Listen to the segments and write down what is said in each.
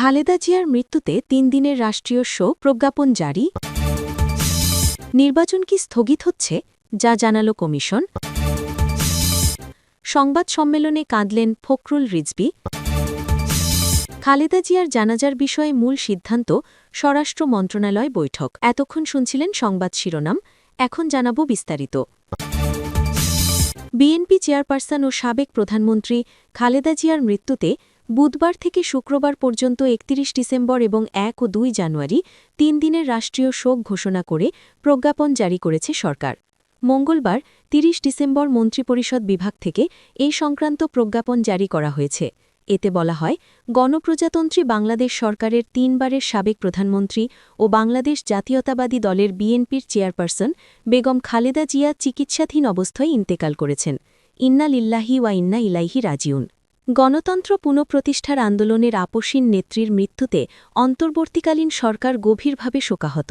খালেদা জিয়ার মৃত্যুতে ৩ দিনের রাষ্ট্রীয় শোক প্রজ্ঞাপন জারি। নির্বাচন কি স্থগিত হচ্ছে, যা জানালো কমিশন। সংবাদ সম্মেলনে কাঁদলেন ফখরুল রিজভী। খালেদা জিয়ার জানাজার বিষয়ে মূল সিদ্ধান্ত স্বরাষ্ট্র মন্ত্রণালয় বৈঠক। এতক্ষণ শুনছিলেন সংবাদ শিরোনাম, এখন জানাব বিস্তারিত। বিএনপি চেয়ারপারসন ও সাবেক প্রধানমন্ত্রী খালেদা জিয়ার মৃত্যুতে বুধবার থেকে শুক্রবার পর্যন্ত ৩১ ডিসেম্বর এবং ১ ও ২ জানুয়ারি ৩ দিনের রাষ্ট্রীয় শোক ঘোষণা করে প্রজ্ঞাপন জারি করেছে সরকার। মঙ্গলবার ৩০ ডিসেম্বর মন্ত্রিপরিষদ বিভাগ থেকে এই সংক্রান্ত প্রজ্ঞাপন জারি করা হয়েছে। এতে বলা হয়, গণপ্রজাতন্ত্রী বাংলাদেশ সরকারের ৩ বারের সাবেক প্রধানমন্ত্রী ও বাংলাদেশ জাতীয়তাবাদী দলের বিএনপির চেয়ারপারসন বেগম খালেদা জিয়া চিকিৎসাধীন অবস্থায় ইন্তেকাল করেছেন। ইন্না লিল্লাহি ওয়া ইন্না ইলাইহি রাজিউন। গণতন্ত্র পুনঃপ্রতিষ্ঠার আন্দোলনের আপসীন নেত্রীর মৃত্যুতে অন্তর্বর্তীকালীন সরকার গভীরভাবে শোকাহত।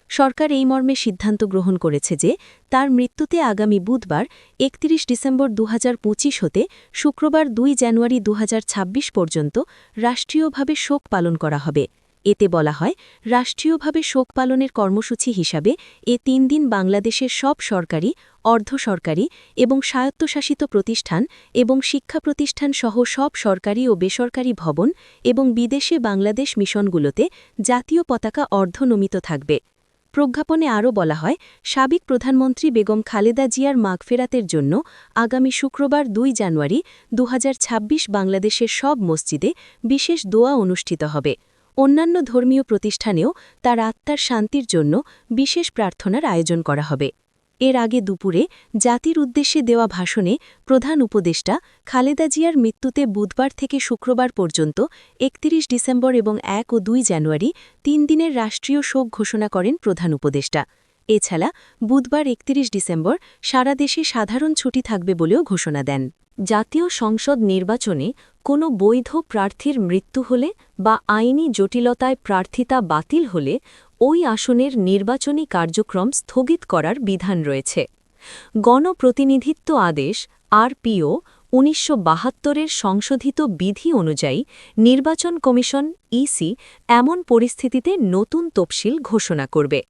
সরকার এই মর্মে সিদ্ধান্ত গ্রহণ করেছে যে তার মৃত্যুতে আগামী বুধবার ৩১ ডিসেম্বর ২০২৫ হতে শুক্রবার ২ জানুয়ারি ২০২৬ পর্যন্ত রাষ্ট্রীয়ভাবে শোক পালন করা হবে। এতে বলা হয়, রাষ্ট্রীয়ভাবে শোক পালনের কর্মসূচি হিসাবে এ ৩ দিন বাংলাদেশের সব সরকারি, অর্ধসরকারি এবং স্বায়ত্তশাসিত প্রতিষ্ঠান এবং শিক্ষা প্রতিষ্ঠান সহ সব সরকারি ও বেসরকারি ভবন এবং বিদেশে বাংলাদেশ মিশনগুলোতে জাতীয় পতাকা অর্ধনমিত থাকবে। প্রজ্ঞাপনে আরও বলা হয়, সাবেক প্রধানমন্ত্রী বেগম খালেদা জিয়ার মাগফেরাতের জন্য আগামী শুক্রবার ২ জানুয়ারি ২০২৬ বাংলাদেশের সব মসজিদে বিশেষ দোয়া অনুষ্ঠিত হবে। অন্যান্য ধর্মীয় প্রতিষ্ঠানেও তার আত্মার শান্তির জন্য বিশেষ প্রার্থনার আয়োজন করা হবে। এর আগে দুপুরে জাতির উদ্দেশ্যে দেওয়া ভাষণে প্রধান উপদেষ্টা খালেদা জিয়ার মৃত্যুতে বুধবার থেকে শুক্রবার পর্যন্ত ৩১ ডিসেম্বর এবং ১ ও ২ জানুয়ারি ৩ দিনের রাষ্ট্রীয় শোক ঘোষণা করেন প্রধান উপদেষ্টা। এছাড়া বুধবার ৩১ ডিসেম্বর সারা দেশে সাধারণ ছুটি থাকবে বলেও ঘোষণা দেন। জাতীয় সংসদ নির্বাচনে কোনো বৈধ প্রার্থীর মৃত্যু হলে বা আইনি জটিলতায় প্রার্থিতা বাতিল হলে ওই আসনের নির্বাচনী কার্যক্রম স্থগিত করার বিধান রয়েছে। গণপ্রতিনিধিত্ব আদেশ আরপিও ১৯৭২-এর সংশোধিত বিধি অনুযায়ী নির্বাচন কমিশন ইসি এমন পরিস্থিতিতে নতুন তফসিল ঘোষণা করবে।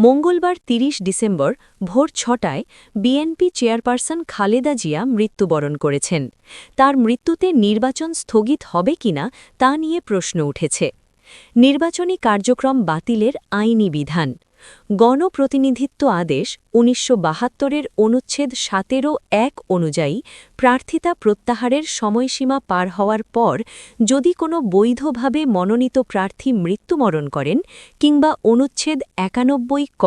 মঙ্গলবার ৩০ ডিসেম্বর ভোর ৬টায় বিএনপি চেয়ারপারসন খালেদা জিয়া মৃত্যুবরণ করেছেন। তার মৃত্যুতে নির্বাচন স্থগিত হবে কিনা তা নিয়ে প্রশ্ন উঠেছে। নির্বাচনী কার্যক্রম বাতিলের আইনি বিধান। গণপ্রতিনিধিত্ব আদেশ ১৯৭২-এর অনুচ্ছেদ ১৭(১) অনুযায়ী প্রার্থিতা প্রত্যাহারের সময়সীমা পার হওয়ার পর যদি কোনো বৈধভাবে মনোনীত প্রার্থী মৃত্যুবরণ করেন কিংবা অনুচ্ছেদ ৯১ ক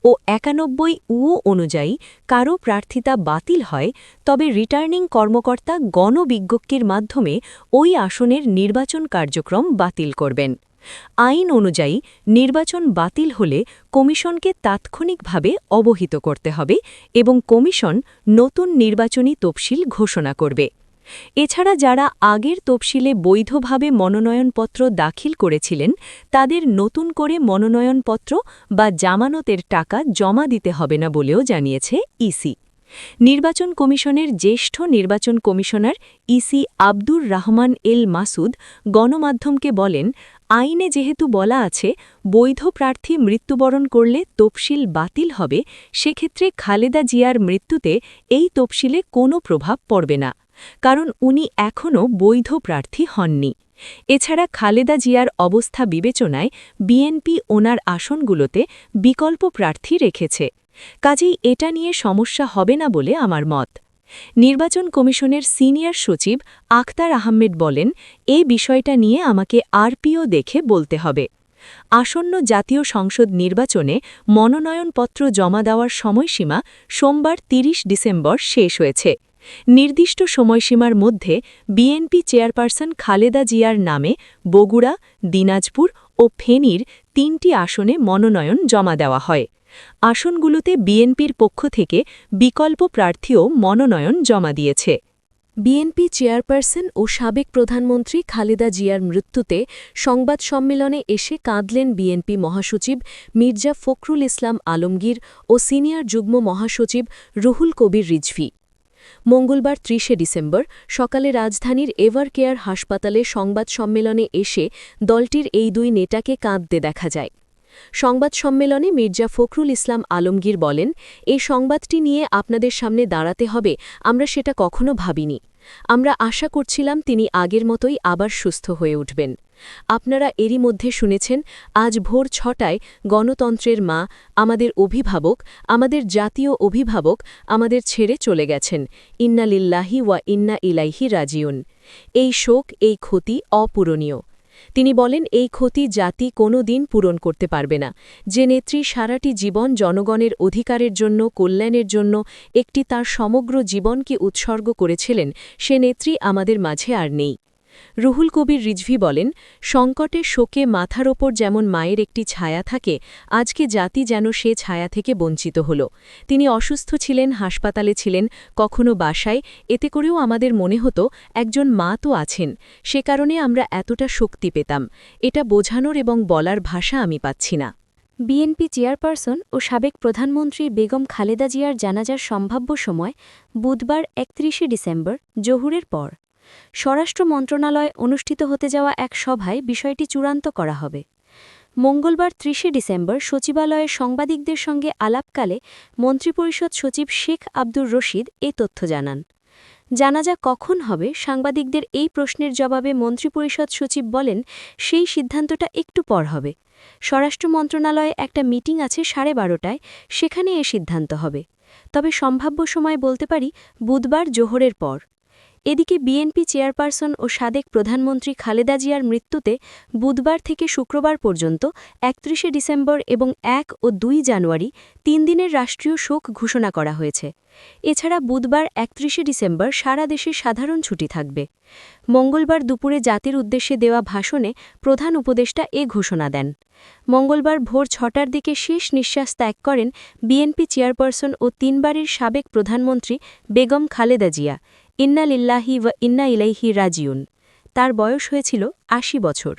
ও ৯১ উ অনুযায়ী কারও প্রার্থিতা বাতিল হয়, তবে রিটার্নিং কর্মকর্তা গণবিজ্ঞপ্তির মাধ্যমে ওই আসনের নির্বাচন কার্যক্রম বাতিল করবেন। আইন অনুযায়ী নির্বাচন বাতিল হলে কমিশনকে তাৎক্ষণিকভাবে অবহিত করতে হবে এবং কমিশন নতুন নির্বাচনী তফসিল ঘোষণা করবে। এছাড়া যারা আগের তফসিলে বৈধভাবে মনোনয়নপত্র দাখিল করেছিলেন তাদের নতুন করে মনোনয়নপত্র বা জামানতের টাকা জমা দিতে হবে না বলেও জানিয়েছে ইসি। নির্বাচন কমিশনের জ্যেষ্ঠ নির্বাচন কমিশনার ইসি আব্দুর রহমান এল মাসুদ গণমাধ্যমকে বলেন, আইনে যেহেতু বলা আছে বৈধ প্রার্থী মৃত্যুবরণ করলে তফসিল বাতিল হবে, সেক্ষেত্রে খালেদা জিয়ার মৃত্যুতে এই তফসিলে কোনো প্রভাব পড়বে না, কারণ উনি এখনও বৈধ প্রার্থী হননি। এছাড়া খালেদা জিয়ার অবস্থা বিবেচনায় বিএনপি ওনার আসনগুলোতে বিকল্প প্রার্থী রেখেছে। কাজেই এটা নিয়ে সমস্যা হবে না বলে আমার মত। নির্বাচন কমিশনের সিনিয়র সচিব আখতার আহমেদ বলেন, এই বিষয়টা নিয়ে আমাকে আরপিও দেখে বলতে হবে। আসন্ন জাতীয় সংসদ নির্বাচনে মনোনয়নপত্র জমা দেওয়ার সময়সীমা সোমবার ৩০ ডিসেম্বর শেষ হয়েছে। নির্দিষ্ট সময়সীমার মধ্যে বিএনপি চেয়ারপারসন খালেদা জিয়ার নামে বগুড়া, দিনাজপুর ও ফেনীর ৩টি আসনে মনোনয়ন জমা দেওয়া হয়। আসনগুলোতে বিএনপির পক্ষ থেকে বিকল্প প্রার্থীও মনোনয়ন জমা দিয়েছে। বিএনপি চেয়ারপারসন ও সাবেক প্রধানমন্ত্রী খালেদা জিয়ার মৃত্যুতে সংবাদ সম্মেলনে এসে কাঁদলেন বিএনপি মহাসচিব মির্জা ফখরুল ইসলাম আলমগীর ও সিনিয়র যুগ্ম মহাসচিব রুহুল কবির রিজভী। মঙ্গলবার ৩০ ডিসেম্বর সকালে রাজধানীর এভারকেয়ার হাসপাতালে সংবাদ সম্মেলনে এসে দলটির এই দুই নেতাকে কাঁদতে দেখা যায়। সংবাদ সম্মেলনে মির্জা ফখরুল ইসলাম আলমগীর বলেন, এই সংবাদটি নিয়ে আপনাদের সামনে দাঁড়াতে হবে আমরা সেটা কখনো ভাবিনি। আমরা আশা করছিলাম তিনি আগের মতোই আবার সুস্থ হয়ে উঠবেন। আপনারা এরই মধ্যে শুনেছেন আজ ভোর ৬টায় গণতন্ত্রের মা, আমাদের অভিভাবক, আমাদের জাতীয় অভিভাবক আমাদের ছেড়ে চলে গেছেন। ইন্না লিল্লাহি ওয়া ইন্না ইলাইহি রাজিউন। এই শোক, এই ক্ষতি অপূরণীয়। তিনি বলেন, এই ক্ষতি জাতি কোনো দিন পূরণ করতে পারবে না। যে নেত্রী সারাটি জীবন জনগণের অধিকারের জন্য, কল্যাণের জন্য একটি তার সমগ্র জীবনকে উৎসর্গ করেছিলেন, সে নেত্রী আমাদের মাঝে আর নেই। রুহুল কবির রিজভী বলেন, সংকটে শোকে মাথার ওপর যেমন মায়ের একটি ছায়া থাকে, আজকে জাতি যেন সে ছায়া থেকে বঞ্চিত হল। তিনি অসুস্থ ছিলেন, হাসপাতালে ছিলেন, কখনো বাসায়, এতে করেও আমাদের মনে হতো একজন মা তো আছেন, সে কারণে আমরা এতটা শক্তি পেতাম। এটা বোঝানোর এবং বলার ভাষা আমি পাচ্ছি না। বিএনপি চেয়ারপারসন ও সাবেক প্রধানমন্ত্রী বেগম খালেদা জিয়ার জানাজার সম্ভাব্য সময় বুধবার ৩১ ডিসেম্বর জোহরের পর। স্বরাষ্ট্র মন্ত্রণালয়ে অনুষ্ঠিত হতে যাওয়া এক সভায় বিষয়টি চূড়ান্ত করা হবে। মঙ্গলবার ৩০ ডিসেম্বর সচিবালয়ে সাংবাদিকদের সঙ্গে আলাপকালে মন্ত্রিপরিষদ সচিব শেখ আব্দুর রশিদ এ তথ্য জানান। জানাজা কখন হবে সাংবাদিকদের এই প্রশ্নের জবাবে মন্ত্রিপরিষদ সচিব বলেন, সেই সিদ্ধান্তটা একটু পর হবে। স্বরাষ্ট্র মন্ত্রণালয়ে একটা মিটিং আছে 12:30টায়, সেখানে এ সিদ্ধান্ত হবে। তবে সম্ভাব্য সময় বলতে পারি বুধবার জোহরের পর। এদিকে বিএনপি চেয়ারপারসন ও সাবেক প্রধানমন্ত্রী খালেদা জিয়ার মৃত্যুতে বুধবার থেকে শুক্রবার পর্যন্ত ৩১ ডিসেম্বর এবং ১ ও ২ জানুয়ারি ৩ দিনের রাষ্ট্রীয় শোক ঘোষণা করা হয়েছে। এছাড়া বুধবার ৩১ ডিসেম্বর সারা দেশে সাধারণ ছুটি থাকবে। মঙ্গলবার দুপুরে জাতির উদ্দেশ্যে দেওয়া ভাষণে প্রধান উপদেষ্টা এ ঘোষণা দেন। মঙ্গলবার ভোর ৬টার দিকে শেষ নিঃশ্বাস ত্যাগ করেন বিএনপি চেয়ারপারসন ও ৩বারের সাবেক প্রধানমন্ত্রী বেগম খালেদা জিয়া। ইন্না লিল্লাহি ওয়া ইন্না ইলাইহি রাজিউন। তার বয়স হয়েছিল ৮০ বছর।